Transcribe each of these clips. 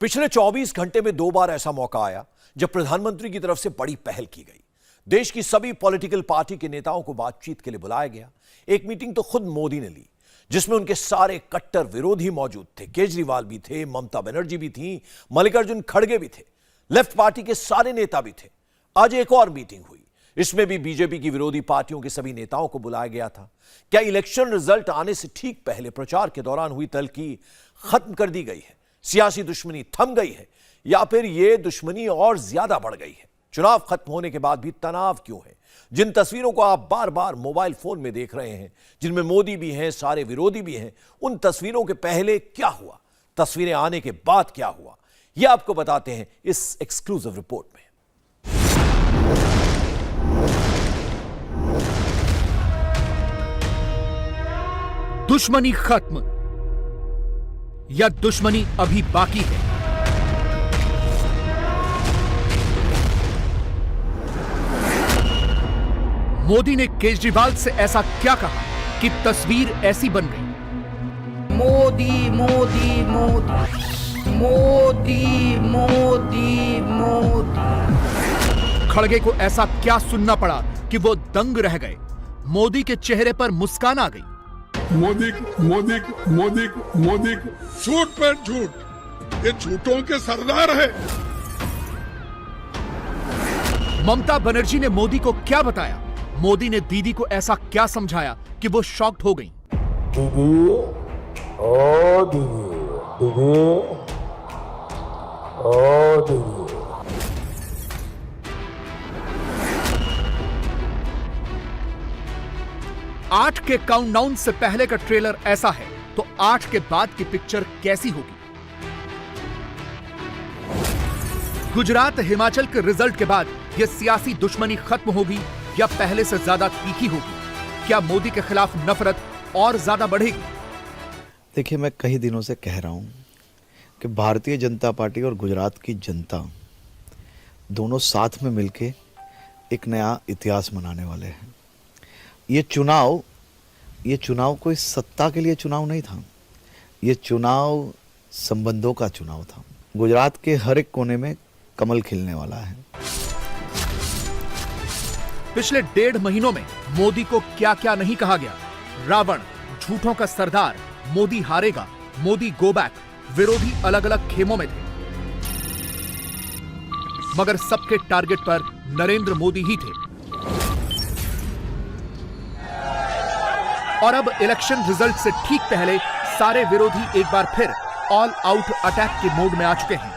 पिछले 24 घंटे में 2 बार ऐसा मौका आया जब प्रधानमंत्री की तरफ से बड़ी पहल की गई। देश की सभी पॉलिटिकल पार्टी के नेताओं को बातचीत के लिए बुलाया गया। एक मीटिंग तो खुद मोदी ने ली, जिसमें उनके सारे कट्टर विरोधी मौजूद थे। केजरीवाल भी थे, ममता बनर्जी भी थी, मल्लिकार्जुन खड़गे भी थे, लेफ्ट पार्टी के सारे नेता भी थे। आज एक और मीटिंग हुई, इसमें भी बीजेपी की विरोधी पार्टियों के सभी नेताओं को बुलाया गया था। क्या इलेक्शन रिजल्ट आने से ठीक पहले प्रचार के दौरान हुई तल्खी खत्म कर दी गई है? सियासी दुश्मनी थम गई है या फिर यह दुश्मनी और ज्यादा बढ़ गई है? चुनाव खत्म होने के बाद भी तनाव क्यों है? जिन तस्वीरों को आप बार बार मोबाइल फोन में देख रहे हैं, जिनमें मोदी भी हैं, सारे विरोधी भी हैं, उन तस्वीरों के पहले क्या हुआ, तस्वीरें आने के बाद क्या हुआ, यह आपको बताते हैं इस एक्सक्लूसिव रिपोर्ट में। दुश्मनी खत्म या दुश्मनी अभी बाकी है? मोदी ने केजरीवाल से ऐसा क्या कहा कि तस्वीर ऐसी बन गई? मोदी मोदी मोदी मोदी मोदी मोदी। खड़गे को ऐसा क्या सुनना पड़ा कि वो दंग रह गए? मोदी के चेहरे पर मुस्कान आ गई। मोदी मोदी मोदी मोदी, झूठ पर झूठ, ये झूठों के सरदार है। ममता बनर्जी ने मोदी को क्या बताया? मोदी ने दीदी को ऐसा क्या समझाया कि वो शॉक्ड हो गई? दीदी, ओ दीदी, दीदी, ओ दीदी। 8 के काउंटडाउन से पहले का ट्रेलर ऐसा है, तो 8 के बाद की पिक्चर कैसी होगी? गुजरात हिमाचल के रिजल्ट के बाद यह सियासी दुश्मनी खत्म होगी या पहले से ज्यादा तीखी होगी? क्या मोदी के खिलाफ नफरत और ज्यादा बढ़ेगी? देखिए, मैं कई दिनों से कह रहा हूं कि भारतीय जनता पार्टी और गुजरात की जनता दोनों साथ में मिलके एक नया इतिहास बनाने वाले हैं। ये चुनाव कोई सत्ता के लिए चुनाव नहीं था, ये चुनाव संबंधों का चुनाव था। गुजरात के हर एक कोने में कमल खिलने वाला है। पिछले 1.5 महीनों में मोदी को क्या क्या नहीं कहा गया? रावण, झूठों का सरदार, मोदी हारेगा, मोदी गो बैक, विरोधी अलग अलग खेमों में थे, मगर सबके टारगेट पर नरेंद्र मोदी ही थे। और अब इलेक्शन रिजल्ट से ठीक पहले सारे विरोधी एक बार फिर ऑल आउट अटैक के मोड में आ चुके हैं।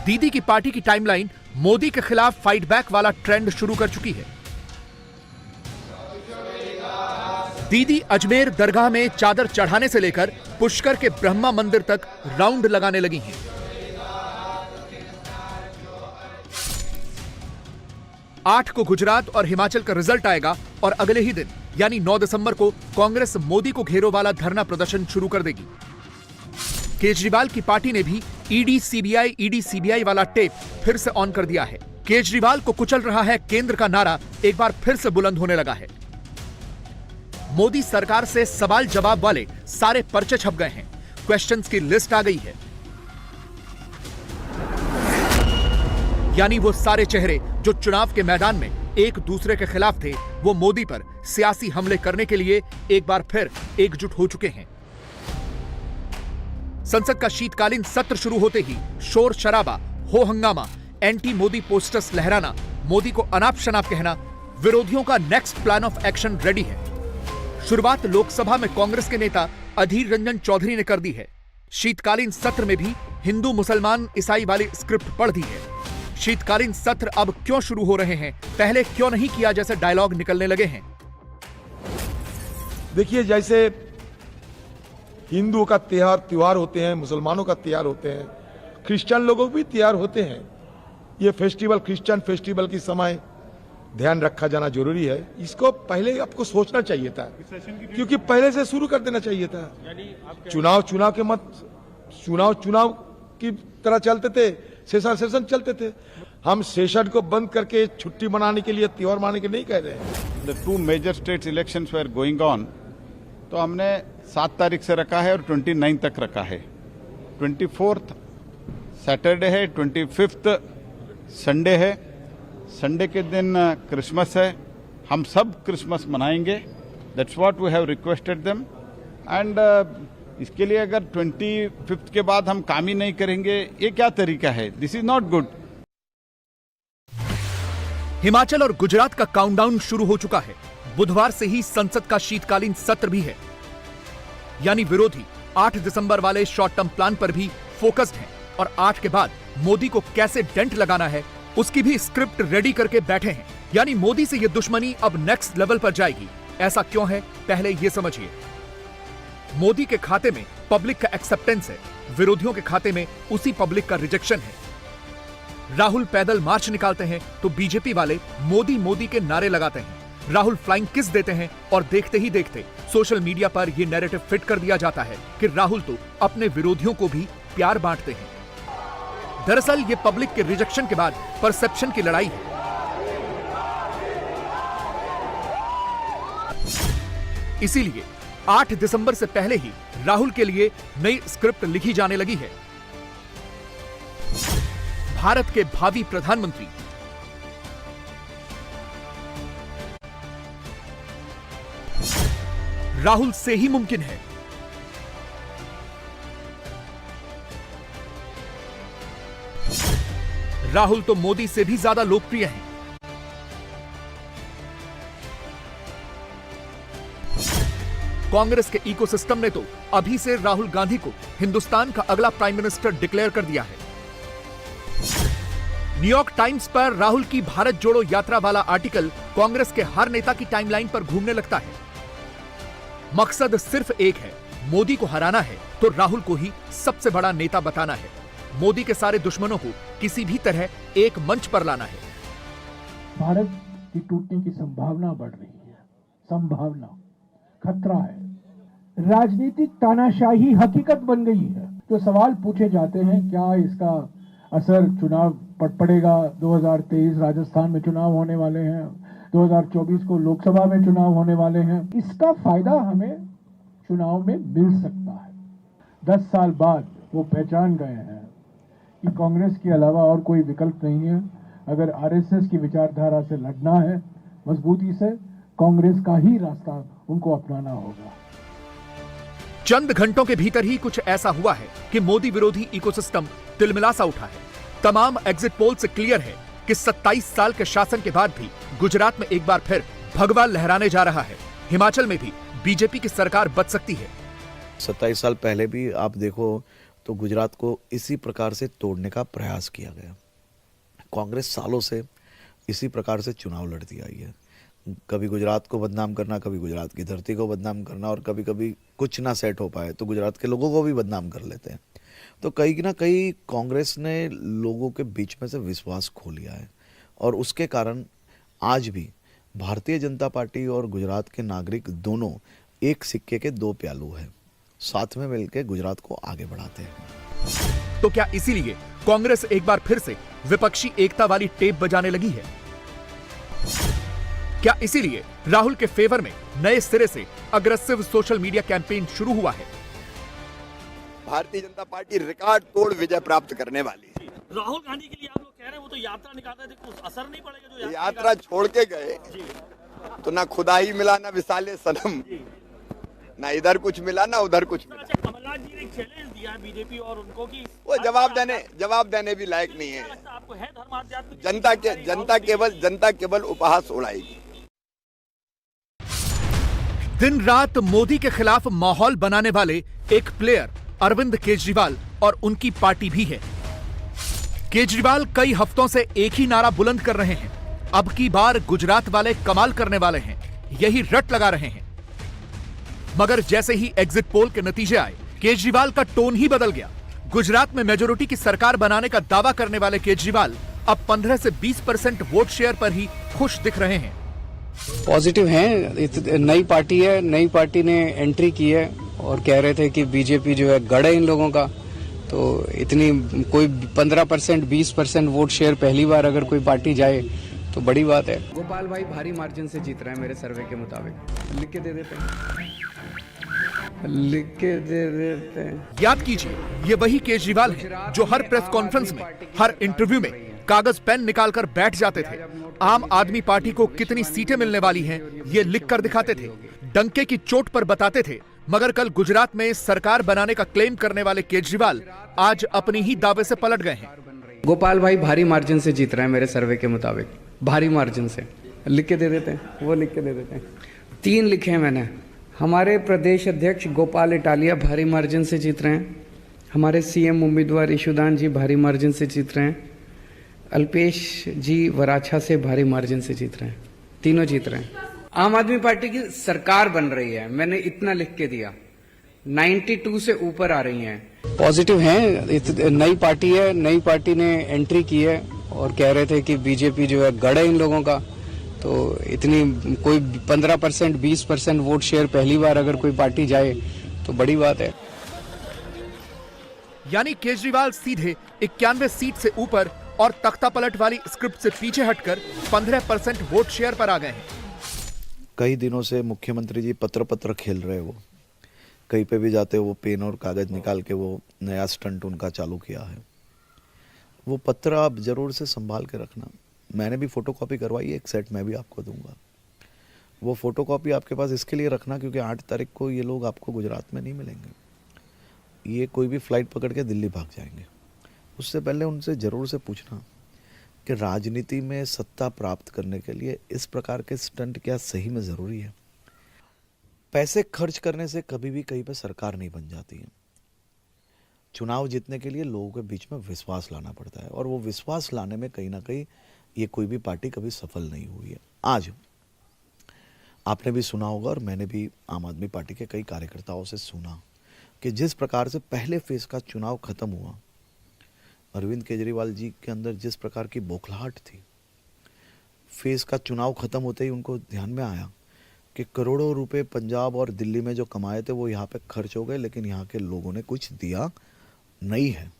दीदी की पार्टी की टाइमलाइन मोदी के खिलाफ फाइट बैक वाला ट्रेंड शुरू कर चुकी है। दीदी अजमेर दरगाह में चादर चढ़ाने से लेकर पुष्कर के ब्रह्मा मंदिर तक राउंड लगाने लगी हैं। 8 को गुजरात और हिमाचल का रिजल्ट आएगा और अगले ही दिन यानी 9 दिसंबर को कांग्रेस मोदी को घेरो वाला धरना प्रदर्शन शुरू कर देगी। केजरीवाल की पार्टी ने भी ईडी सीबीआई वाला टेप फिर से ऑन कर दिया है। केजरीवाल को कुचल रहा है केंद्र का नारा एक बार फिर से बुलंद होने लगा है। मोदी सरकार से सवाल जवाब वाले सारे पर्चे छप गए हैं, क्वेश्चंस की लिस्ट आ गई है। यानी वो सारे चेहरे जो चुनाव के मैदान में एक दूसरे के खिलाफ थे, वो मोदी पर सियासी हमले करने के लिए एक बार फिर एकजुट हो चुके हैं। संसद का शीतकालीन सत्र शुरू होते ही शोर शराबा, हो हंगामा, एंटी मोदी पोस्टर्स लहराना, मोदी को अनाप शनाप कहना, विरोधियों का next plan of action ready है। शुरुआत लोकसभा में कांग्रेस के नेता अधीर रंजन चौधरी ने कर दी है। शीतकालीन सत्र में भी हिंदू मुसलमान ईसाई वाली स्क्रिप्ट पढ़ दी है। शीतकालीन सत्र अब क्यों शुरू हो रहे हैं, पहले क्यों नहीं किया जैसे डायलॉग निकलने लगे हैं। देखिए, जैसे हिंदुओं का त्योहार होते हैं, मुसलमानों का त्योहार होते हैं, क्रिश्चियन लोगों के भी त्योहार होते हैं। ये फेस्टिवल, क्रिश्चियन फेस्टिवल की समय ध्यान रखा जाना जरूरी है। इसको पहले आपको सोचना चाहिए था, क्योंकि पहले से शुरू कर देना चाहिए था। चुनाव की तरह चलते थे, सेशन चलते थे। हम सेशन को बंद करके छुट्टी मनाने के लिए, त्योहार मनाने के नहीं कह रहे हैं। The 2 major states elections were going on, तो हमने 7 तारीख से रखा है और 29 तक रखा है। 24th सैटरडे है, 25th संडे है, संडे के दिन क्रिसमस है, हम सब क्रिसमस मनाएंगे। That's what we have requested them and इसके लिए अगर 25th के बाद हम काम ही नहीं करेंगे, ये क्या तरीका है? This is not good. Himachal और गुजरात का काउंटडाउन शुरू हो चुका है। बुधवार से ही संसद का शीतकालीन सत्र भी है, यानी विरोधी 8 दिसंबर वाले शॉर्ट टर्म प्लान पर भी फोकस्ड हैं और 8 के बाद मोदी को कैसे डेंट लगाना है उसकी भी स्क्रिप्ट रेडी करके बैठे हैं। यानी मोदी से यह दुश्मनी अब नेक्स्ट लेवल पर जाएगी। ऐसा क्यों है, पहले यह समझिए। मोदी के खाते में पब्लिक का एक्सेप्टेंस है, विरोधियों के खाते में उसी पब्लिक का रिजेक्शन है। राहुल पैदल मार्च निकालते हैं तो बीजेपी वाले मोदी मोदी के नारे लगाते हैं। राहुल फ्लाइंग किस देते हैं और देखते ही देखते सोशल मीडिया पर यह नैरेटिव फिट कर दिया जाता है कि राहुल तो अपने विरोधियों को भी प्यार बांटते हैं। दरअसल यह पब्लिक के रिजेक्शन के बाद परसेप्शन की लड़ाई है। इसीलिए 8 दिसंबर से पहले ही राहुल के लिए नई स्क्रिप्ट लिखी जाने लगी है। भारत के भावी प्रधानमंत्री राहुल से ही मुमकिन है। राहुल तो मोदी से भी ज्यादा लोकप्रिय हैं। कांग्रेस के इकोसिस्टम ने तो अभी से राहुल गांधी को हिंदुस्तान का अगला प्राइम मिनिस्टर डिक्लेयर कर दिया है। न्यूयॉर्क टाइम्स पर राहुल की भारत जोड़ो यात्रा वाला आर्टिकल कांग्रेस के हर नेता की टाइमलाइन पर घूमने लगता है। मकसद सिर्फ एक है, मोदी को हराना है तो राहुल को ही सबसे बड़ा नेता बताना है। मोदी के सारे दुश्मनों को किसी भी तरह एक मंच पर लाना है। भारत की टूटने की संभावना बढ़ रही है, संभावना, खतरा है। राजनीतिक तानाशाही हकीकत बन गई है। जो सवाल पूछे जाते हैं, क्या इसका असर चुनाव पर पड़ेगा? 2023 राजस्थान में चुनाव होने वाले हैं, 2024 को लोकसभा में चुनाव होने वाले हैं। इसका फायदा हमें चुनाव में मिल सकता है। 10 साल बाद वो पहचान गए हैं कि कांग्रेस के अलावा और कोई विकल्प नहीं है। अगर आरएसएस की विचारधारा से लड़ना है मजबूती से, कांग्रेस का ही रास्ता उनको अपनाना होगा। चंद घंटों के भीतर ही कुछ ऐसा हुआ है कि मोदी विरोधी इकोसिस्टम तिलमिला सा उठा है। तमाम एग्जिट पोल से क्लियर है कि 27 साल के शासन के बाद भी गुजरात में एक बार फिर भगवा लहराने जा रहा है। हिमाचल में भी बीजेपी की सरकार बच सकती है। 27 साल पहले भी आप देखो तो गुजरात को इसी प्रकार से तोड़ने का प्रयास किया गया। कांग्रेस सालों से इसी प्रकार से चुनाव लड़ती आई है। कभी गुजरात को बदनाम करना, कभी गुजरात की धरती को बदनाम करना, और कभी कभी कुछ ना सेट हो पाए तो गुजरात के लोगों को भी बदनाम कर लेते हैं। तो कहीं ना कहीं कांग्रेस ने लोगों के बीच में से विश्वास खो लिया है, और उसके कारण आज भी भारतीय जनता पार्टी और गुजरात के नागरिक दोनों एक सिक्के के दो पहलू हैं, साथ में मिलकर गुजरात को आगे बढ़ाते हैं। तो क्या इसीलिए कांग्रेस एक बार फिर से विपक्षी एकता वाली टेप बजाने लगी है? क्या इसीलिए राहुल के फेवर में नए सिरे से अग्रेसिव सोशल मीडिया कैंपेन शुरू हुआ है? भारतीय जनता पार्टी रिकॉर्ड तोड़ विजय प्राप्त करने वाली है। राहुल गांधी के लिए आप लोग कह रहे हैं वो तो यात्रा निकाल रहे थे, कुछ असर नहीं पड़ेगा? जो यात्रा छोड़ के गए तो ना खुदा ही मिला, ना विशाले सनम, ना इधर कुछ मिला ना उधर कुछ मिला। कमलनाथ जी ने चैलेंज दिया है बीजेपी और उनको कि वो जवाब देने भी लायक नहीं है। आपको है धर्माध्यात्म? जनता केवल उपहास उड़ाएगी। दिन रात मोदी के खिलाफ माहौल बनाने वाले एक प्लेयर अरविंद केजरीवाल और उनकी पार्टी भी है। केजरीवाल कई हफ्तों से एक ही नारा बुलंद कर रहे हैं, अब की बार गुजरात वाले कमाल करने वाले हैं, यही रट लगा रहे हैं। मगर जैसे ही एग्जिट पोल के नतीजे आए, केजरीवाल का टोन ही बदल गया। गुजरात में मेजोरिटी की सरकार बनाने का दावा करने वाले केजरीवाल अब 15 से 20% वोट शेयर पर ही खुश दिख रहे हैं। पॉजिटिव हैं, नई पार्टी है, नई पार्टी ने एंट्री की है और कह रहे थे कि बीजेपी जो है गढ़ है इन लोगों का, तो इतनी कोई 15% 20% वोट शेयर पहली बार अगर कोई पार्टी जाए तो बड़ी बात है। गोपाल भाई भारी मार्जिन से जीत रहे हैं मेरे सर्वे के मुताबिक, लिख के दे देते हैं। लिख के दे देते हैं। याद कीजिए, ये वही केजरीवाल है जो हर प्रेस कॉन्फ्रेंस में, हर इंटरव्यू में कागज पेन निकालकर बैठ जाते थे। आम आदमी पार्टी को कितनी सीटें मिलने वाली हैं, ये लिख कर दिखाते थे, डंके की चोट पर बताते थे। मगर कल गुजरात में सरकार बनाने का क्लेम करने वाले केजरीवाल आज अपनी ही दावे से पलट गए हैं। गोपाल भाई भारी मार्जिन से जीत रहे हैं मेरे सर्वे के मुताबिक, भारी मार्जिन से। लिख के दे देते हैं, वो लिख के दे देते हैं। 3 लिखे हैं मैंने। हमारे प्रदेश अध्यक्ष गोपाल इटालिया भारी मार्जिन से जीत रहे हैं। हमारे सीएम उम्मीदवार ईशुदान जी भारी मार्जिन से जीत रहे हैं। अल्पेश जी वराछा से भारी मार्जिन से जीत रहे हैं। तीनों जीत रहे हैं। आम आदमी पार्टी की सरकार बन रही है, मैंने इतना लिख के दिया। 92 से ऊपर आ रही हैं। पॉजिटिव हैं, नई पार्टी है, नई पार्टी ने एंट्री की है और कह रहे थे कि बीजेपी जो है गढ़ है इन लोगों का। तो इतनी कोई 15% 20% वोट शेयर पहली बार अगर कोई पार्टी जाए तो बड़ी बात है। यानी केजरीवाल सीधे 91 सीट से ऊपर और तख्ता पलट वाली स्क्रिप्ट से पीछे हटकर 15% वोट शेयर पर आ गए हैं। कई दिनों से मुख्यमंत्री जी पत्र खेल रहे, वो कहीं पे भी जाते वो पेन और कागज निकाल के वो नया स्टंट उनका चालू किया है। वो पत्र आप जरूर से संभाल के रखना। मैंने भी फोटोकॉपी करवाई है, एक सेट मैं भी आपको दूंगा। वो फोटोकॉपी आपके पास इसके लिए रखना क्योंकि 8 तारीख को ये लोग आपको गुजरात में नहीं मिलेंगे। ये कोई भी फ्लाइट पकड़ के दिल्ली भाग जाएंगे। उससे पहले उनसे ज़रूर से पूछना कि राजनीति में सत्ता प्राप्त करने के लिए इस प्रकार के स्टंट क्या सही में ज़रूरी है। पैसे खर्च करने से कभी भी कहीं पर सरकार नहीं बन जाती है। चुनाव जीतने के लिए लोगों के बीच में विश्वास लाना पड़ता है और वो विश्वास लाने में कहीं ना कहीं ये कोई भी पार्टी कभी सफल नहीं हुई है। आज आपने भी सुना होगा और मैंने भी आम आदमी पार्टी के कई कार्यकर्ताओं से सुना कि जिस प्रकार से पहले फेज का चुनाव खत्म हुआ, अरविंद केजरीवाल जी के अंदर जिस प्रकार की बौखलाहट थी, फेज का चुनाव खत्म होते ही उनको ध्यान में आया कि करोड़ों रुपए पंजाब और दिल्ली में जो कमाए थे वो यहाँ पे खर्च हो गए, लेकिन यहाँ के लोगों ने कुछ दिया नहीं है।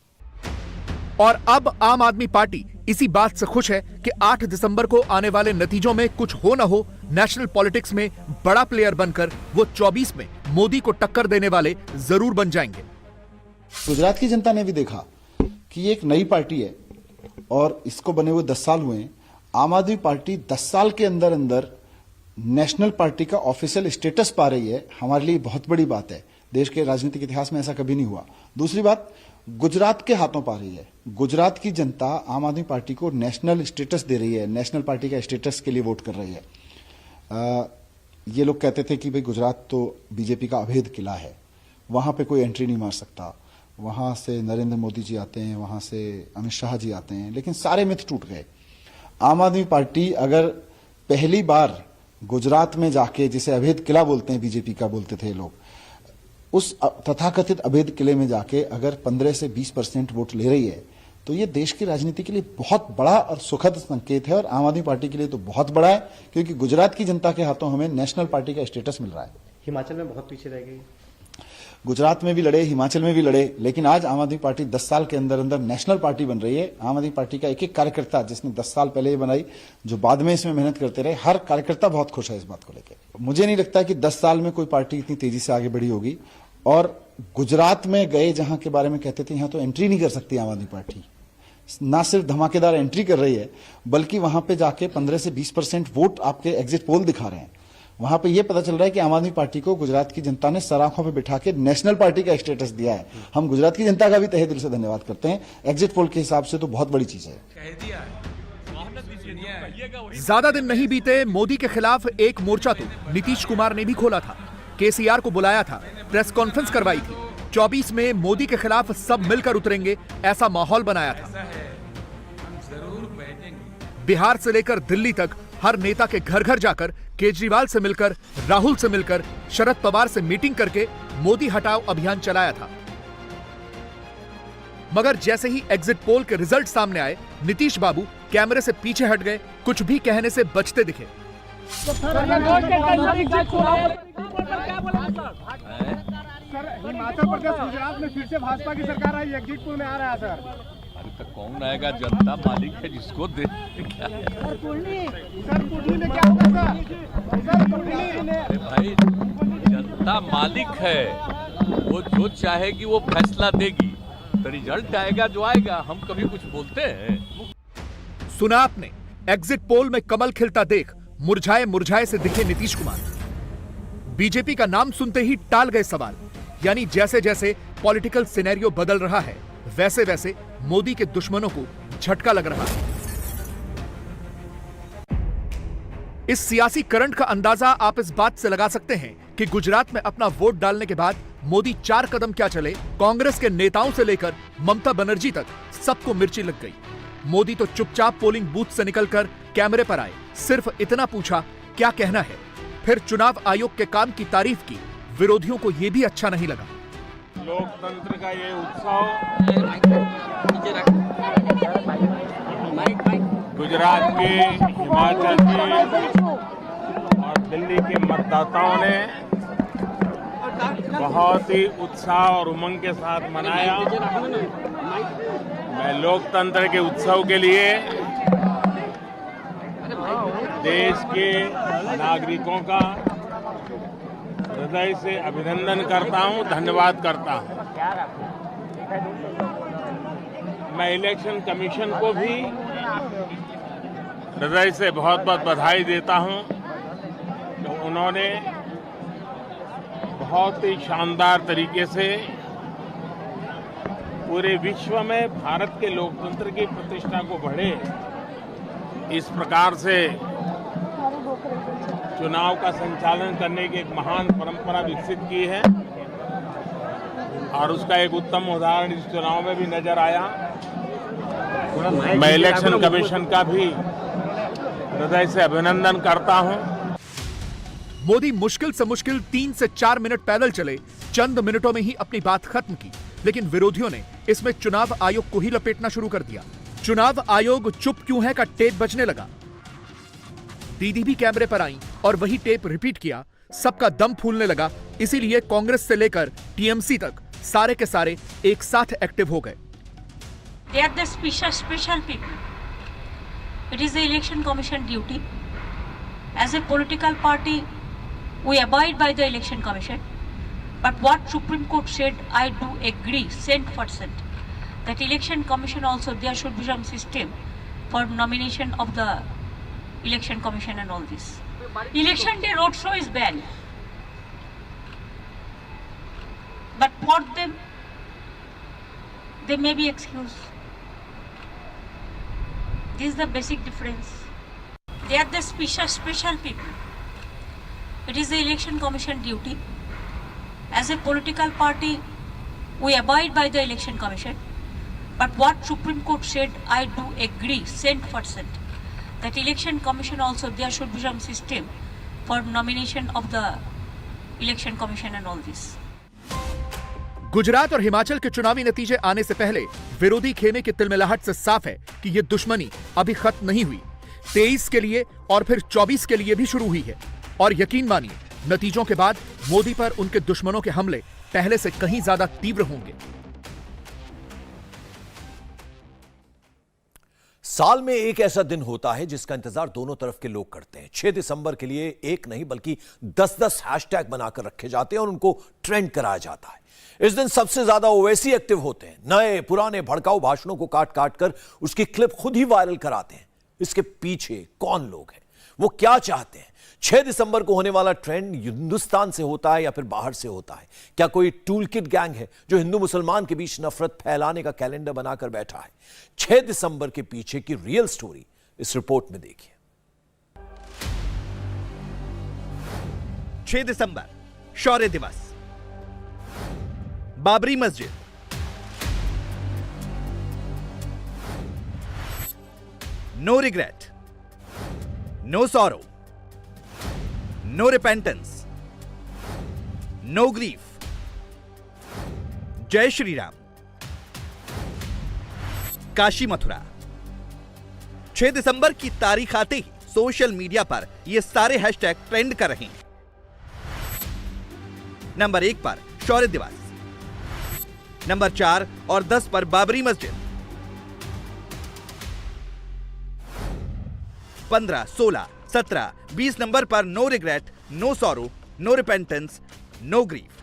और अब आम आदमी पार्टी इसी बात से खुश है कि 8 दिसंबर को आने वाले नतीजों में कुछ हो न हो, नेशनल पॉलिटिक्स में बड़ा प्लेयर बनकर वो 24 में मोदी को टक्कर देने वाले जरूर बन जाएंगे। गुजरात की जनता ने भी देखा कि ये एक नई पार्टी है और इसको बने हुए 10 साल हुए हैं। आम आदमी पार्टी 10 साल के अंदर अंदर नेशनल पार्टी का ऑफिशियल स्टेटस पा रही है। हमारे लिए बहुत बड़ी बात है। देश के राजनीतिक इतिहास में ऐसा कभी नहीं हुआ। दूसरी बात, गुजरात के हाथों पा रही है। गुजरात की जनता आम आदमी पार्टी को नेशनल स्टेटस दे रही है, नेशनल पार्टी का स्टेटस के लिए वोट कर रही है। ये लोग कहते थे कि भाई गुजरात तो बीजेपी का अभेद किला है, वहां पे कोई एंट्री नहीं मार सकता, वहां से नरेंद्र मोदी जी आते हैं, वहां से अमित शाह जी आते हैं, लेकिन सारे मिथ टूट गए। आम आदमी पार्टी अगर पहली बार गुजरात में जाके, जिसे अभेद किला बोलते हैं, बीजेपी का बोलते थे लोग, उस तथाकथित अभेद किले में जाके अगर 15 से 20% वोट ले रही है तो ये देश की राजनीति के लिए बहुत बड़ा और सुखद संकेत है और आम आदमी पार्टी के लिए तो बहुत बड़ा है, क्योंकि गुजरात की जनता के हाथों हमें नेशनल पार्टी का स्टेटस मिल रहा है। हिमाचल में बहुत पीछे रह गई। गुजरात में भी लड़े, हिमाचल में भी लड़े, लेकिन आज आम आदमी पार्टी 10 साल के अंदर अंदर नेशनल पार्टी बन रही है। आम आदमी पार्टी का एक एक कार्यकर्ता, जिसने 10 साल पहले ये बनाई, जो बाद में इसमें मेहनत करते रहे, हर कार्यकर्ता बहुत खुश है इस बात को लेकर। मुझे नहीं लगता कि 10 साल में कोई पार्टी इतनी तेजी से आगे बढ़ी होगी। और गुजरात में गए, जहां के बारे में कहते थे यहां तो एंट्री नहीं कर सकती आम आदमी पार्टी, ना सिर्फ धमाकेदार एंट्री कर रही है बल्कि वहां पे जाके 15 से 20% वोट आपके एग्जिट पोल दिखा रहे हैं। वहां पे ये पता चल रहा है कि आम आदमी पार्टी को गुजरात की जनता ने सराखों पे बिठा के नेशनल पार्टी का स्टेटस दिया है। हम गुजरात की जनता का भी तहे दिल से धन्यवाद करते हैं। एग्जिट पोल के हिसाब से तो बहुत बड़ी चीज है। ज्यादा दिन नहीं बीते, मोदी के खिलाफ एक मोर्चा तो नीतीश कुमार ने भी खोला था। केसीआर को बुलाया था, प्रेस कॉन्फ्रेंस करवाई थी। 24 में मोदी के खिलाफ सब मिलकर उतरेंगे, ऐसा माहौल बनाया था। बिहार से लेकर दिल्ली तक हर नेता के घर घर जाकर, केजरीवाल से मिलकर, राहुल से मिलकर, शरद पवार से मीटिंग करके मोदी हटाओ अभियान चलाया था। मगर जैसे ही एग्जिट पोल के रिजल्ट सामने आए, नीतीश बाबू कैमरे से पीछे हट गए, कुछ भी कहने से बचते दिखे। हिमाचल प्रदेश, गुजरात में फिर से भाजपा की सरकार आई, एग्जिट पोल में आ रहा है सर। अरे तो कौन आएगा? जनता मालिक है, जिसको दे क्या है? सर कुंडली में क्या होगा सर? अरे भाई, जनता मालिक है। वो जो चाहेगी वो फैसला देगी, तो रिजल्ट आएगा जो आएगा, हम कभी कुछ बोलते हैं। सुना आपने, एग्जिट पोल में कमल खिलता देख मुरझाए मुरझाए से दिखे नीतीश कुमार। बीजेपी का नाम सुनते ही टाल गए सवाल। यानी जैसे जैसे पॉलिटिकल सिनेरियो बदल रहा है, वैसे वैसे मोदी के दुश्मनों को झटका लग रहा है। इस सियासी करंट का अंदाजा आप इस बात से लगा सकते हैं कि गुजरात में अपना वोट डालने के बाद मोदी 4 कदम क्या चले, कांग्रेस के नेताओं से लेकर ममता बनर्जी तक सबको मिर्ची लग गई। मोदी तो चुपचाप पोलिंग बूथ से निकलकर कैमरे पर आए, सिर्फ इतना पूछा क्या कहना है, फिर चुनाव आयोग के काम की तारीफ की। विरोधियों को यह भी अच्छा नहीं लगा। लोकतंत्र का ये उत्सव गुजरात के, हिमाचल के और दिल्ली के मतदाताओं ने बहुत ही उत्साह और उमंग के साथ मनाया। मैं लोकतंत्र के उत्सव के लिए देश के नागरिकों का हृदय से अभिनंदन करता हूं, धन्यवाद करता हूं। मैं इलेक्शन कमीशन को भी हृदय से बहुत बहुत बधाई देता हूं कि उन्होंने बहुत ही शानदार तरीके से पूरे विश्व में भारत के लोकतंत्र की प्रतिष्ठा को बढ़े, इस प्रकार से चुनाव का संचालन करने की एक महान परंपरा विकसित की है। और उसका एक उत्तम उदाहरण इस चुनाव में भी नजर आया। मैं इलेक्शन कमीशन का भी हृदय से अभिनंदन करता हूं। मोदी मुश्किल से मुश्किल 3 से 4 मिनट पैदल चले, चंद मिनटों में ही अपनी बात खत्म की। लेकिन विरोधियों ने इसमें चुनाव आयोग को ही लपेटना शुरू कर दिया। चुनाव आयोग चुप क्यों है का टेप बजने लगा। दीदी भी कैमरे पर आई और वही टेप रिपीट किया। सबका दम फूलने लगा। इसीलिए कांग्रेस से लेकर टीएमसी तक सारे के सारे एक साथ एक्टिव हो गए। They are the special people. It is the election commission duty. As a political party, we abide by the election commission. But what Supreme Court said, I do agree, cent for cent, that election commission also there should be some system for nomination of the election commission and all this. Election day roadshow is banned. But for them, they may be excused. This is the basic difference. They are the special people. It is the election commission duty. As a political party, we abide by the election commission. But what Supreme Court said, I do agree, cent for cent, that election commission also there should be some system for nomination of the election commission and all this. Gujarat और हिमाचल के चुनावी नतीजे आने से पहले विरोधी खेमे की तिलमिलाहट से साफ है कि यह दुश्मनी अभी खत्म नहीं हुई। 23 के लिए और फिर 24 के लिए भी शुरू हुई है। और यकीन मानिए, नतीजों के बाद मोदी पर उनके दुश्मनों के हमले पहले से कहीं ज्यादा तीव्र होंगे। साल में एक ऐसा दिन होता है जिसका इंतजार दोनों तरफ के लोग करते हैं। 6 दिसंबर के लिए एक नहीं बल्कि 10-10 हैशटैग बनाकर रखे जाते हैं और उनको ट्रेंड कराया जाता है। इस दिन सबसे ज्यादा ओवैसी एक्टिव होते हैं। नए पुराने भड़काऊ भाषणों को काट काट कर उसकी क्लिप खुद ही वायरल कराते हैं। इसके पीछे कौन लोग हैं, वो क्या चाहते हैं? 6 दिसंबर को होने वाला ट्रेंड हिंदुस्तान से होता है या फिर बाहर से होता है? क्या कोई टूल किट गैंग है जो हिंदू मुसलमान के बीच नफरत फैलाने का कैलेंडर बनाकर बैठा है? 6 दिसंबर के पीछे की रियल स्टोरी इस रिपोर्ट में देखिए। 6 दिसंबर, शौर्य दिवस, Babri Masjid, no regret, no sorrow, no repentance, no grief, जय श्री राम, काशी मथुरा। 6 दिसंबर की तारीख आते ही सोशल मीडिया पर ये सारे हैशटैग ट्रेंड कर रहे हैं। नंबर 1 पर शौर्य दिवस, नंबर 4 और 10 पर बाबरी मस्जिद, 15, 16, 17, 20 नंबर पर no regret, no sorrow, no repentance, no grief.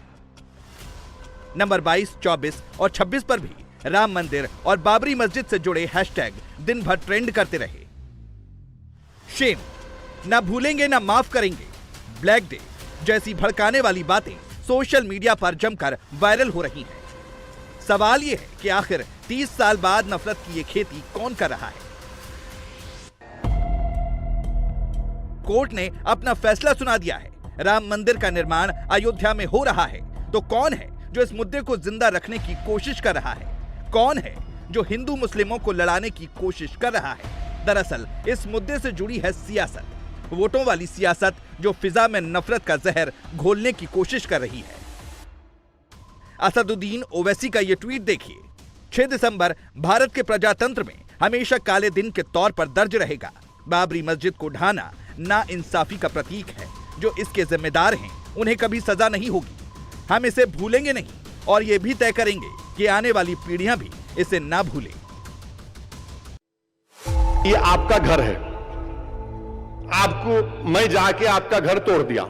Number 22, 24 और 26 पर भी राम मंदिर और बाबरी मस्जिद से जुड़े हैशटैग दिन भर ट्रेंड करते रहे। शेम, ना भूलेंगे ना माफ करेंगे, ब्लैक डे जैसी भड़काने वाली बातें सोशल मीडिया पर जमकर वायरल हो रही हैं। सवाल यह है कि आखिर 30 साल बाद नफरत की ये खेती कौन कर रहा है? कोर्ट ने अपना फैसला सुना दिया है। राम मंदिर का निर्माण अयोध्या में हो रहा है, तो कौन है जो इस मुद्दे को जिंदा रखने की कोशिश कर रहा है? कौन है जो हिंदू मुस्लिमों को लड़ाने की कोशिश कर रहा है? दरअसल इस मुद्दे से जुड़ी है सियासत, वोटों वाली सियासत जो फिजा में नफरत का जहर घोलने की कोशिश कर रही है। असदुद्दीन ओवैसी का ये ट्वीट देखिए। 6 दिसंबर भारत के प्रजातंत्र में हमेशा काले दिन के तौर पर दर्ज रहेगा। बाबरी मस्जिद को ढाना नाइंसाफी का प्रतीक है। जो इसके जिम्मेदार हैं उन्हें कभी सजा नहीं होगी। हम इसे भूलेंगे नहीं और ये भी तय करेंगे कि आने वाली पीढ़ियां भी इसे ना भूलें। ये आपका घर है, आपको मैं जाके आपका घर तोड़ दिया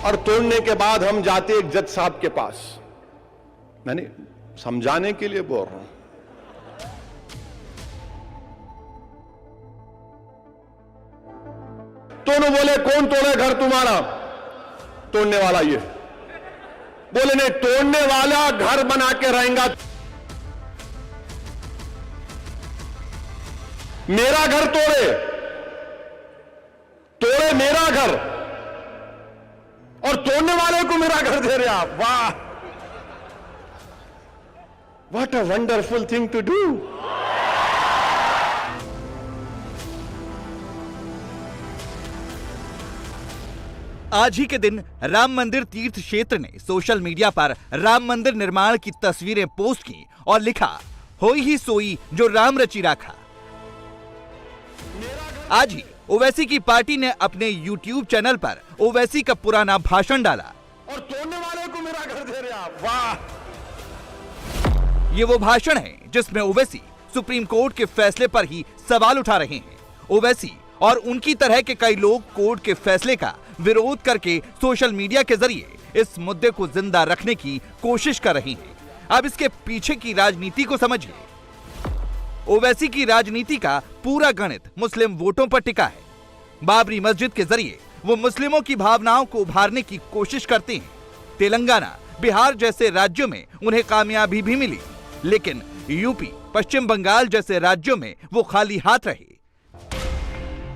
और तोड़ने के बाद हम जाते एक जज साहब के पास, मैंने समझाने के लिए बोल रहा हूं, दोनों बोले कौन तोड़े घर तुम्हारा? तोड़ने वाला ये। बोले नहीं, तोड़ने वाला घर बना के रहेगा। मेरा घर तोड़े, तोड़े मेरा घर और तोड़ने वाले को मेरा घर दे रहे आप। वाह, what a wonderful thing to do. आज ही के दिन राम मंदिर तीर्थ क्षेत्र ने सोशल मीडिया पर राम मंदिर निर्माण की तस्वीरें पोस्ट की और लिखा, होई ही सोई जो राम रची राखा। आज ही ओवैसी की पार्टी ने अपने YouTube चैनल पर ओवैसी का पुराना भाषण डाला और तोड़ने वाले को मेरा घर दे रहे आप। वाह, ये वो भाषण है जिसमें ओवैसी सुप्रीम कोर्ट के फैसले पर ही सवाल उठा रहे हैं। ओवैसी और उनकी तरह के कई लोग कोर्ट के फैसले का विरोध करके सोशल मीडिया के जरिए इस मुद्दे को जिंदा रखने की कोशिश कर रहे हैं। अब इसके पीछे की राजनीति को समझिए। ओवैसी की राजनीति का पूरा गणित मुस्लिम वोटों पर टिका है। बाबरी मस्जिद के जरिए वो मुस्लिमों की भावनाओं को उभारने की कोशिश करते हैं। तेलंगाना, बिहार जैसे राज्यों में उन्हें कामयाबी भी मिली, लेकिन यूपी, पश्चिम बंगाल जैसे राज्यों में वो खाली हाथ रहे।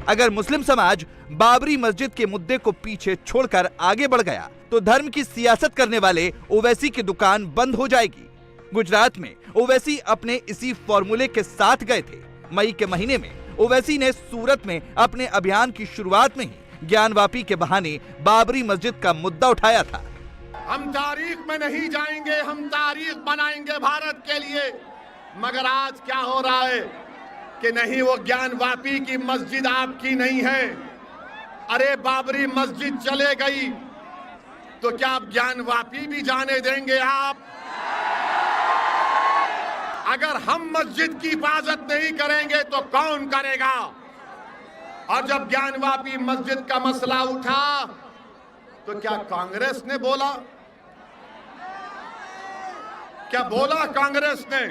अगर मुस्लिम समाज बाबरी मस्जिद के मुद्दे को पीछे छोड़कर आगे बढ़ गया तो धर्म की सियासत करने वाले ओवैसी की दुकान बंद हो जाएगी। गुजरात में ओवैसी अपने इसी फॉर्मूले के साथ गए थे। मई के महीने में ओवैसी ने सूरत में अपने अभियान की शुरुआत में ही ज्ञानवापी के बहाने बाबरी मस्जिद का मुद्दा उठाया था। हम तारीख में नहीं जाएंगे, हम तारीख बनाएंगे भारत के लिए। मगर आज क्या हो रहा है कि नहीं, वो ज्ञानवापी की मस्जिद आपकी नहीं है। अरे बाबरी मस्जिद चले गई तो क्या आप ज्ञानवापी भी जाने देंगे आप? अगर हम मस्जिद की हिफाजत नहीं करेंगे तो कौन करेगा? और जब ज्ञानवापी मस्जिद का मसला उठा तो क्या कांग्रेस ने बोला? क्या बोला कांग्रेस ने?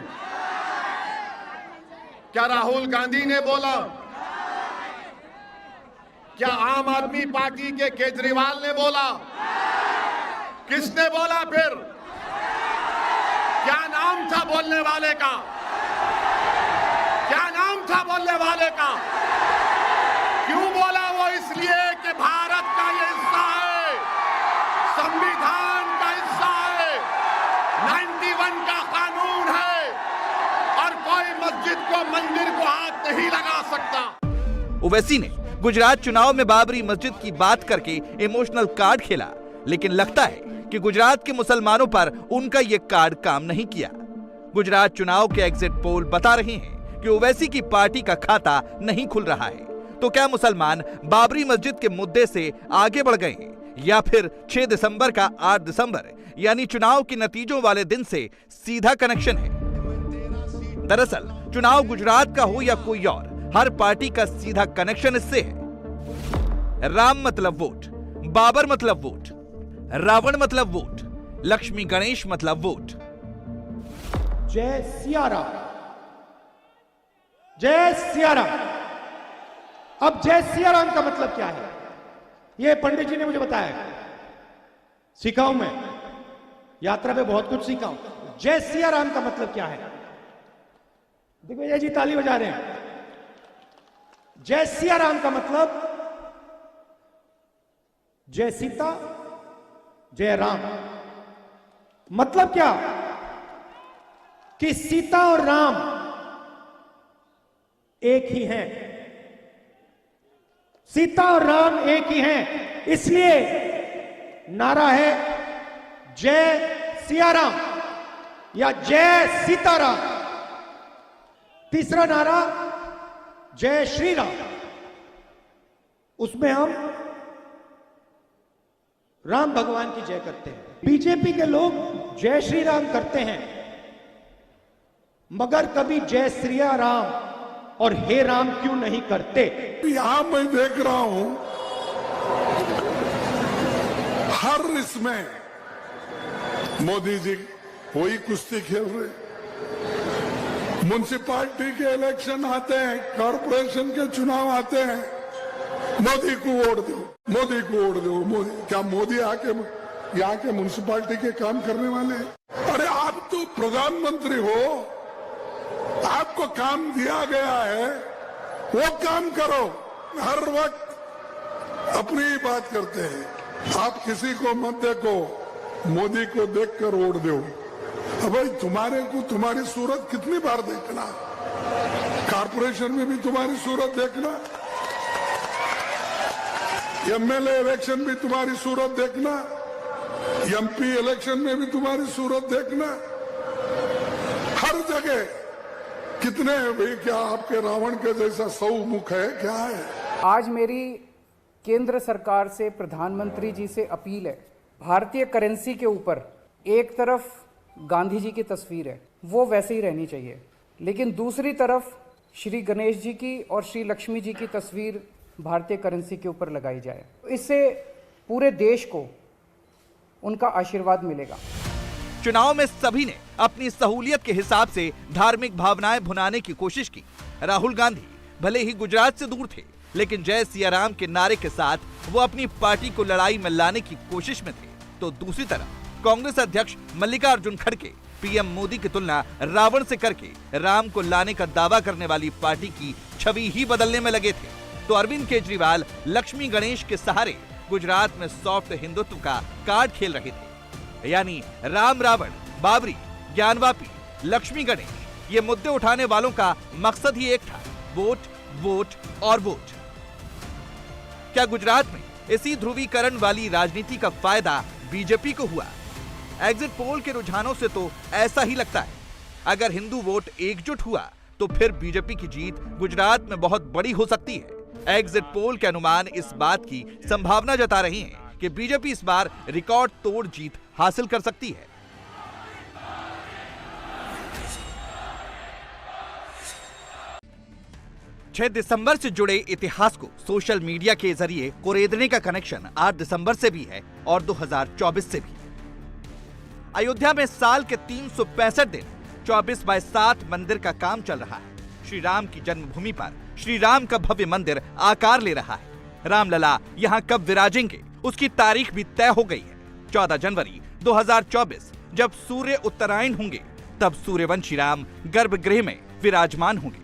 क्या राहुल गांधी ने बोला? क्या आम आदमी पार्टी के केजरीवाल ने बोला? किसने बोला फिर? क्या नाम था बोलने वाले का? क्या नाम था बोलने वाले का? क्यों बोला वो? इसलिए कि भारत का ये हिस्सा है, संविधान का हिस्सा है, 91 का कानून है और कोई मस्जिद को, मंदिर को हाथ नहीं लगा सकता। ओवैसी ने गुजरात चुनाव में बाबरी मस्जिद की बात करके इमोशनल कार्ड खेला, लेकिन लगता है कि गुजरात के मुसलमानों पर उनका ये कार्ड काम नहीं किया। गुजरात चुनाव के एग्जिट पोल बता रहे हैं कि ओवैसी की पार्टी का खाता नहीं खुल रहा है। तो क्या मुसलमान बाबरी मस्जिद के मुद्दे से आगे बढ़ गए हैं या फिर 6 दिसंबर का 8 दिसंबर यानी चुनाव के नतीजों वाले दिन से सीधा कनेक्शन है? दरअसल चुनाव गुजरात का हो या कोई और, हर पार्टी का सीधा कनेक्शन इससे है। राम मतलब वोट, बाबर मतलब वोट। रावण मतलब वोट, लक्ष्मी गणेश मतलब वोट। जय सिया राम, जय सिया राम। अब जय सिया राम का मतलब क्या है, ये पंडित जी ने मुझे बताया, सीखा हूं मैं, यात्रा पे बहुत कुछ सीखा हूं। जय सिया राम का मतलब क्या है? दिग्विजय जी ताली बजा रहे हैं। जय सिया राम का मतलब जय सीता जय राम। मतलब क्या कि सीता और राम एक ही हैं, सीता और राम एक ही हैं, इसलिए नारा है जय सिया राम या जय सीताराम। तीसरा नारा जय श्री राम, उसमें हम राम भगवान की जय करते हैं। बीजेपी के लोग जय श्री राम करते हैं मगर कभी जय श्री राम और हे राम क्यों नहीं करते? यहां मैं देख रहा हूं हर इसमें मोदी जी वही कुश्ती खेल रहे। म्युनिसिपैलिटी के इलेक्शन आते हैं, कॉरपोरेशन के चुनाव आते हैं, मोदी को वोट दो, मोदी को वोट दो, मोदी। क्या मोदी आके यहाँ के म्युनिसिपैलिटी के काम करने वाले हैं? अरे आप तो प्रधानमंत्री हो, आपको काम दिया गया है, वो काम करो। हर वक्त अपनी ही बात करते हैं। आप किसी को मत देखो, मोदी को देखकर वोट दो। अब भाई तुम्हारे को तुम्हारी सूरत कितनी बार देखना, कॉर्पोरेशन में भी तुम्हारी सूरत देखना, एमएलए इलेक्शन भी तुम्हारी सूरत देखना, एमपी इलेक्शन में भी तुम्हारी सूरत देखना, हर जगह कितने भाई। क्या आपके रावण के जैसा 100 मुख है क्या है? आज मेरी केंद्र सरकार से, प्रधानमंत्री जी से अपील है, भारतीय करेंसी के ऊपर एक तरफ गांधी जी की तस्वीर है, वो वैसे ही रहनी चाहिए, लेकिन दूसरी तरफ श्री गणेश जी की और श्री लक्ष्मी जी की तस्वीर भारतीय करेंसी के ऊपर लगाई जाए। इससे पूरे देश को उनका आशीर्वाद मिलेगा। चुनाव में सभी ने अपनी सहूलियत के हिसाब से धार्मिक भावनाएं भुनाने की कोशिश की। राहुल गांधी भले ही गुजरात से दूर थे, लेकिन जय सिया राम के नारे के साथ वो अपनी पार्टी को लड़ाई में लाने की कोशिश में थे। तो दूसरी तरफ कांग्रेस अध्यक्ष मल्लिकार्जुन खड़गे पीएम मोदी की तुलना रावण से करके राम को लाने का दावा करने वाली पार्टी की छवि ही बदलने में लगे थे। तो अरविंद केजरीवाल लक्ष्मी गणेश के सहारे गुजरात में सॉफ्ट हिंदुत्व का कार्ड खेल रहे थे। यानी राम रावण, बाबरी, ज्ञानवापी, लक्ष्मी गणेश, ये मुद्दे उठाने वालों का मकसद ही एक था, वोट, वोट और वोट। क्या गुजरात में इसी ध्रुवीकरण वाली राजनीति का फायदा बीजेपी को हुआ? एग्जिट पोल के रुझानों से तो ऐसा ही लगता है। अगर हिंदू वोट एकजुट हुआ तो फिर बीजेपी की जीत गुजरात में बहुत बड़ी हो सकती है। एग्जिट पोल के अनुमान इस बात की संभावना जता रहे हैं कि बीजेपी इस बार रिकॉर्ड तोड़ जीत हासिल कर सकती है। छह दिसंबर से जुड़े इतिहास को सोशल मीडिया के जरिए कुरेदने का कनेक्शन 8 दिसंबर से भी है और 2024 से भी। अयोध्या में साल के 365 दिन 24/7 मंदिर का काम चल रहा है। श्री राम की जन्मभूमि पर श्री राम का भव्य मंदिर आकार ले रहा है। रामलला यहाँ कब विराजेंगे उसकी तारीख भी तय हो गई है। 14 जनवरी 2024 जब सूर्य उत्तरायण होंगे तब सूर्यवंशी राम गर्भगृह में विराजमान होंगे।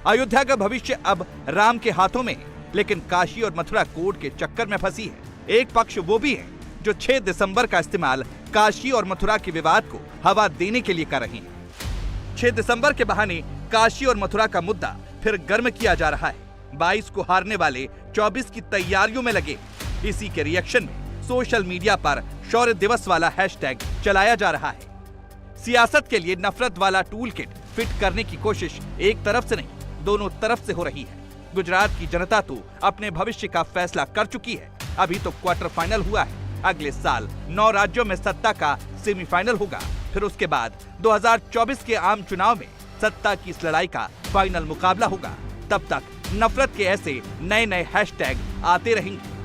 अयोध्या का भविष्य अब राम के हाथों में है, लेकिन काशी और मथुरा कोर्ट के चक्कर में फंसी है। एक पक्ष वो भी है जो 6 दिसंबर का इस्तेमाल काशी और मथुरा के विवाद को हवा देने के लिए कर रहे हैं। 6 दिसंबर के बहाने काशी और मथुरा का मुद्दा फिर गर्म किया जा रहा है। 22 को हारने वाले 24 की तैयारियों में लगे। इसी के रिएक्शन में सोशल मीडिया पर शौर्य दिवस वाला हैशटैग चलाया जा रहा है। सियासत के लिए नफरत वाला टूल किट फिट करने की कोशिश एक तरफ से नहीं, दोनों तरफ से हो रही है। गुजरात की जनता तो अपने भविष्य का फैसला कर चुकी है। अभी तो क्वार्टर फाइनल हुआ है। अगले साल 9 राज्यों में सत्ता का सेमीफाइनल होगा। फिर उसके बाद 2024 के आम चुनाव में सत्ता की इस लड़ाई का फाइनल मुकाबला होगा। तब तक नफरत के ऐसे नए नए हैशटैग आते रहेंगे।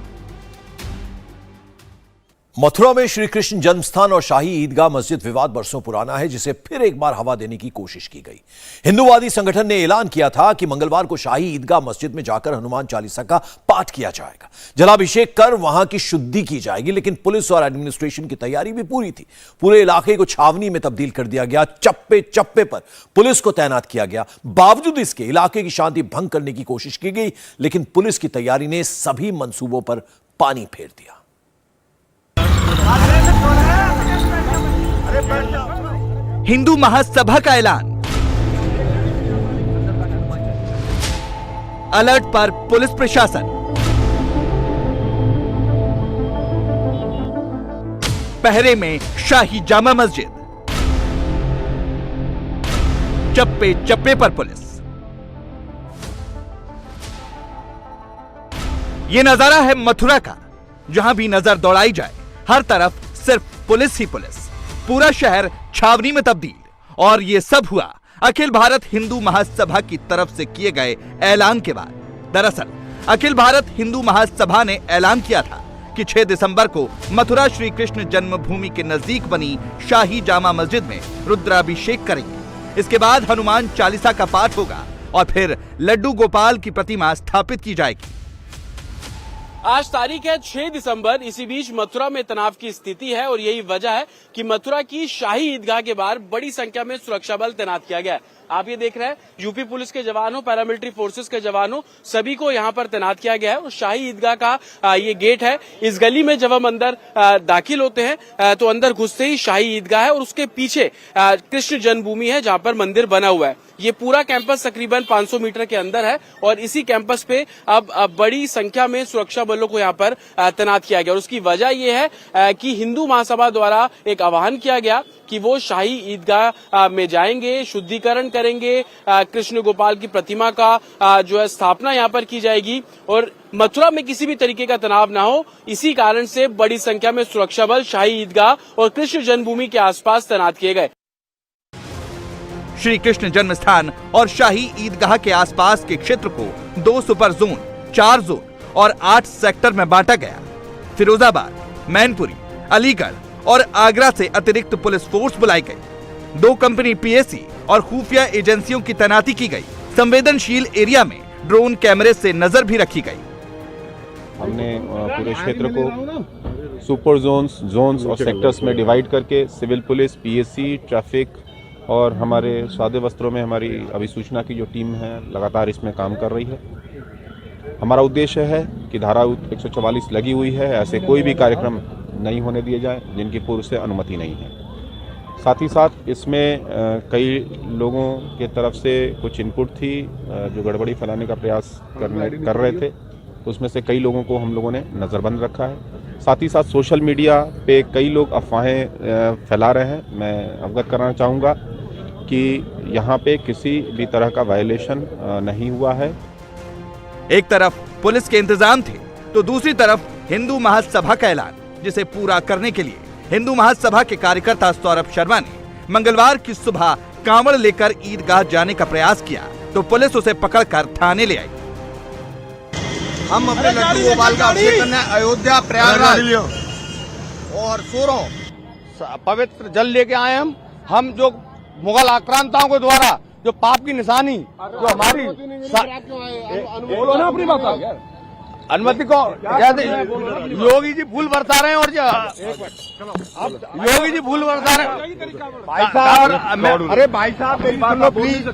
मथुरा में श्री कृष्ण जन्मस्थान और शाही ईदगाह मस्जिद विवाद बरसों पुराना है, जिसे फिर एक बार हवा देने की कोशिश की गई। हिंदूवादी संगठन ने ऐलान किया था कि मंगलवार को शाही ईदगाह मस्जिद में जाकर हनुमान चालीसा का पाठ किया जाएगा, जलाभिषेक कर वहां की शुद्धि की जाएगी। लेकिन पुलिस और एडमिनिस्ट्रेशन की तैयारी भी पूरी थी। पूरे इलाके को छावनी में तब्दील कर दिया गया, चप्पे चप्पे पर पुलिस को तैनात किया गया। बावजूद इसके इलाके की शांति भंग करने की कोशिश की गई, लेकिन पुलिस की तैयारी ने सभी मंसूबों पर पानी फेर दिया। हिंदू महासभा का ऐलान, अलर्ट पर पुलिस प्रशासन, पहरे में शाही जामा मस्जिद, चप्पे चप्पे पर पुलिस। यह नजारा है मथुरा का, जहां भी नजर दौड़ाई जाए हर तरफ सिर्फ पुलिस ही पुलिस, पूरा शहर छावनी में तब्दील। और यह सब हुआ अखिल भारत हिंदू महासभा की तरफ से किए गए ऐलान के बाद। दरअसल अखिल भारत हिंदू महासभा ने ऐलान किया था कि 6 दिसंबर को मथुरा श्री कृष्ण जन्मभूमि के नजदीक बनी शाही जामा मस्जिद में रुद्राभिषेक करेंगे। इसके बाद हनुमान चालीसा का पाठ होगा और फिर लड्डू गोपाल की प्रतिमा स्थापित की जाएगी। आज तारीख है 6 दिसंबर। इसी बीच मथुरा में तनाव की स्थिति है और यही वजह है कि मथुरा की शाही ईदगाह के बाहर बड़ी संख्या में सुरक्षा बल तैनात किया गया है। आप ये देख रहे हैं, यूपी पुलिस के जवानों, पैरामिलिट्री फोर्सेस के जवानों, सभी को यहाँ पर तैनात किया गया है। और शाही ईदगाह का ये गेट है। इस गली में जब हम अंदर दाखिल होते हैं तो अंदर घुसते ही शाही ईदगाह है और उसके पीछे कृष्ण जन्मभूमि है, जहाँ पर मंदिर बना हुआ है। ये पूरा कैंपस तकरीबन 500 मीटर के अंदर है और इसी कैंपस पे अब बड़ी संख्या में सुरक्षा बलों को यहाँ पर तैनात किया गया। और उसकी वजह यह है कि हिंदू महासभा द्वारा एक आह्वान किया गया कि वो शाही ईदगाह में जाएंगे, शुद्धिकरण करेंगे, कृष्ण गोपाल की प्रतिमा का जो है स्थापना यहाँ पर की जाएगी और मथुरा में किसी भी तरीके का तनाव ना हो। इसी कारण से बड़ी संख्या में सुरक्षा बल शाही ईदगाह और कृष्ण जन्मभूमि के आसपास तैनात किए गए। श्री कृष्ण जन्मस्थान और शाही ईदगाह के आसपास के क्षेत्र को 2 सुपर जोन, 4 जोन और 8 सेक्टर में बांटा गया। फिरोजाबाद, मैनपुरी, अलीगढ़ और आगरा से अतिरिक्त पुलिस फोर्स बुलाई गई। 2 कंपनी पीएसी और खुफिया एजेंसियों की तैनाती की गई। संवेदनशील एरिया में ड्रोन कैमरे से नजर भी रखी गई। हमने पूरे क्षेत्र को सुपर जोन्स और सेक्टर्स में डिवाइड करके सिविल पुलिस, पीएसी, ट्रैफिक और हमारे सादे वस्त्रों में हमारी अभिसूचना की जो टीम है लगातार इसमें काम कर रही है। हमारा उद्देश्य है कि धारा 144 लगी हुई है, ऐसे कोई भी कार्यक्रम नहीं होने दिए जाए जिनकी पूर्व से अनुमति नहीं है। साथ ही साथ इसमें कई लोगों के तरफ से कुछ इनपुट थी जो गड़बड़ी फैलाने का प्रयास कर रहे थे, उसमें से कई लोगों को हम लोगों ने नज़रबंद रखा है। साथ ही साथ सोशल मीडिया पे कई लोग अफवाहें फैला रहे हैं। मैं अवगत कराना चाहूँगा कि यहाँ पे किसी भी तरह का वायलेशन नहीं हुआ है। एक तरफ पुलिस के इंतजाम थे तो दूसरी तरफ हिंदू महासभा का ऐलान, जिसे पूरा करने के लिए हिंदू महासभा के कार्यकर्ता सौरभ शर्मा ने मंगलवार की सुबह कांवड़ लेकर ईदगाह जाने का प्रयास किया तो पुलिस उसे पकड़कर थाने ले आई। हम अपने लड्डू गोपाल का अभिषेक करने अयोध्या, प्रयागराज और सूरों पवित्र जल लेके आए। हम जो मुगल आक्रांताओं के द्वारा जो पाप की निशानी जो हमारी बोलो ना अपनी बात अनुमति को योगी जी फूल बरसा रहे हैं और योगी जी फूल बरसा रहे हैं। भाई साहब, अरे भाई साहब मेरी बात प्लीज।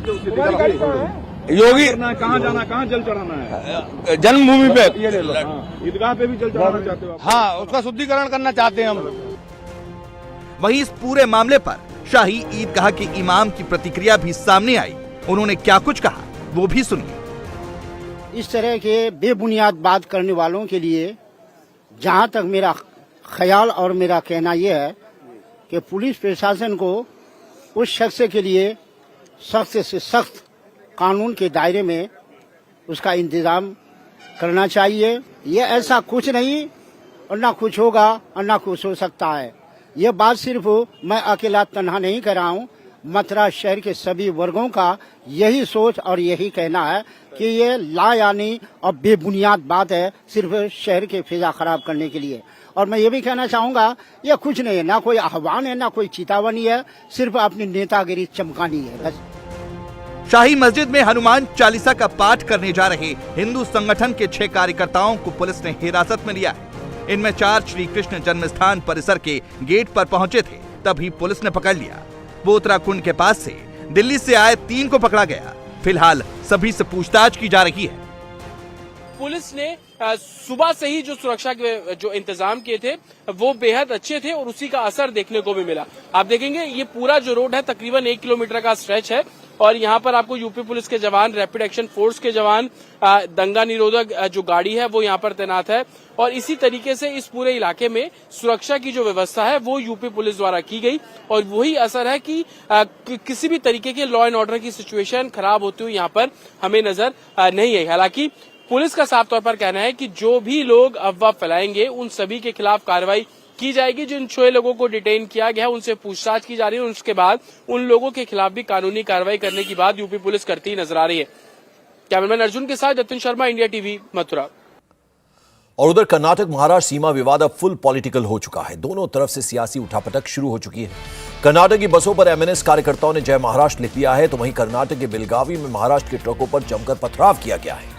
योगी कहाँ जाना, कहाँ जल चढ़ाना है? जन्मभूमि पे, ये ले लो। ईदगाह पे भी जल चढ़ाना चाहते हो? हाँ, उसका शुद्धिकरण करना चाहते हैं हम। वहीं इस पूरे मामले पर शाही ईदगाह के इमाम की प्रतिक्रिया भी सामने आई। उन्होंने क्या कुछ कहा वो भी सुनिए। इस तरह के बेबुनियाद बात करने वालों के लिए जहां तक मेरा ख्याल और मेरा कहना यह है कि पुलिस प्रशासन को उस शख्स के लिए सख्त से सख्त कानून के दायरे में उसका इंतजाम करना चाहिए। ये ऐसा कुछ नहीं और ना कुछ होगा और ना कुछ हो सकता है। ये बात सिर्फ मैं अकेला तन्हा नहीं कर रहा हूँ। मथुरा शहर के सभी वर्गों का यही सोच और यही कहना है कि ये लायानी और बेबुनियाद बात है, सिर्फ शहर के फिजा खराब करने के लिए। और मैं ये भी कहना चाहूँगा, ये कुछ नहीं है, ना कोई आह्वान है, ना कोई चेतावनी है, सिर्फ अपनी नेतागिरी चमकानी है बस। शाही मस्जिद में हनुमान चालीसा का पाठ करने जा रहे हिंदू संगठन के 6 कार्यकर्ताओं को पुलिस ने हिरासत में लिया है। इनमें 4 श्री कृष्ण जन्मस्थान परिसर के गेट पर पहुंचे थे, तभी पुलिस ने पकड़ लिया। बोतरा कुंड के पास से दिल्ली से आए 3 को पकड़ा गया। फिलहाल सभी से पूछताछ की जा रही है। पुलिस ने सुबह से ही जो सुरक्षा के जो इंतजाम किए थे वो बेहद अच्छे थे और उसी का असर देखने को भी मिला। आप देखेंगे ये पूरा जो रोड है तकरीबन 1 किलोमीटर का स्ट्रेच है और यहाँ पर आपको यूपी पुलिस के जवान, रैपिड एक्शन फोर्स के जवान, दंगा निरोधक जो गाड़ी है वो यहाँ पर तैनात है और इसी तरीके से इस पूरे इलाके में सुरक्षा की जो व्यवस्था है वो यूपी पुलिस द्वारा की गई और वही असर है कि किसी भी तरीके के लॉ एंड ऑर्डर की सिचुएशन खराब होती हुई यहाँ पर हमें नजर नहीं आई। हालांकि पुलिस का साफ तौर पर कहना है कि जो भी लोग अफवाह फैलाएंगे उन सभी के खिलाफ कार्रवाई की जाएगी। जिन 6 लोगों को डिटेन किया गया है उनसे पूछताछ की जा रही है और उसके बाद उन लोगों के खिलाफ भी कानूनी कार्रवाई करने की बात यूपी पुलिस करती नजर आ रही है। कैमरामैन अर्जुन के साथ जतिन शर्मा, इंडिया टीवी, मथुरा। और उधर कर्नाटक महाराष्ट्र सीमा विवाद अब फुल पॉलिटिकल हो चुका है। दोनों तरफ से सियासी उठापटक शुरू हो चुकी है। कर्नाटक की बसों पर एमएनएस कार्यकर्ताओं ने जय महाराष्ट्र लिख दिया है, तो वहीं कर्नाटक के बेलगावी में महाराष्ट्र के ट्रकों पर जमकर पथराव किया गया है।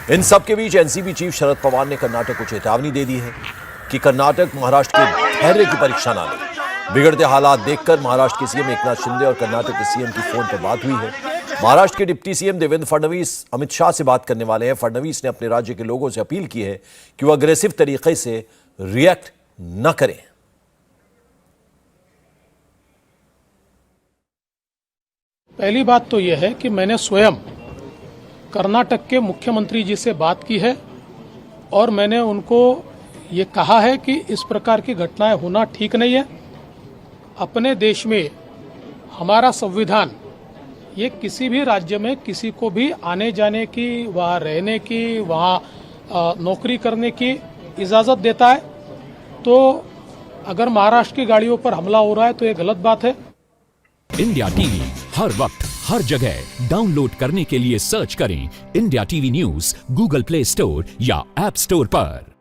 इन सब के बीच एनसीपी चीफ शरद पवार ने कर्नाटक को चेतावनी दे दी है कि कर्नाटक महाराष्ट्र के धैर्य की परीक्षा ना ले। बिगड़ते हालात देखकर महाराष्ट्र के सीएम एकनाथ शिंदे और कर्नाटक के सीएम की फोन पर बात हुई है। महाराष्ट्र के डिप्टी सीएम देवेंद्र फडणवीस अमित शाह से बात करने वाले हैं। फडणवीस ने अपने राज्य के लोगों से अपील की है कि वो अग्रेसिव तरीके से रिएक्ट न करें। पहली बात तो यह है कि मैंने स्वयं कर्नाटक के मुख्यमंत्री जी से बात की है और मैंने उनको ये कहा है कि इस प्रकार की घटनाएं होना ठीक नहीं है। अपने देश में हमारा संविधान ये किसी भी राज्य में किसी को भी आने जाने की, वहाँ रहने की, वहाँ नौकरी करने की इजाज़त देता है। तो अगर महाराष्ट्र की गाड़ियों पर हमला हो रहा है तो ये गलत बात है। इंडिया टीवी हर वक्त हर जगह डाउनलोड करने के लिए सर्च करें India TV news Google play store या ऐप स्टोर पर।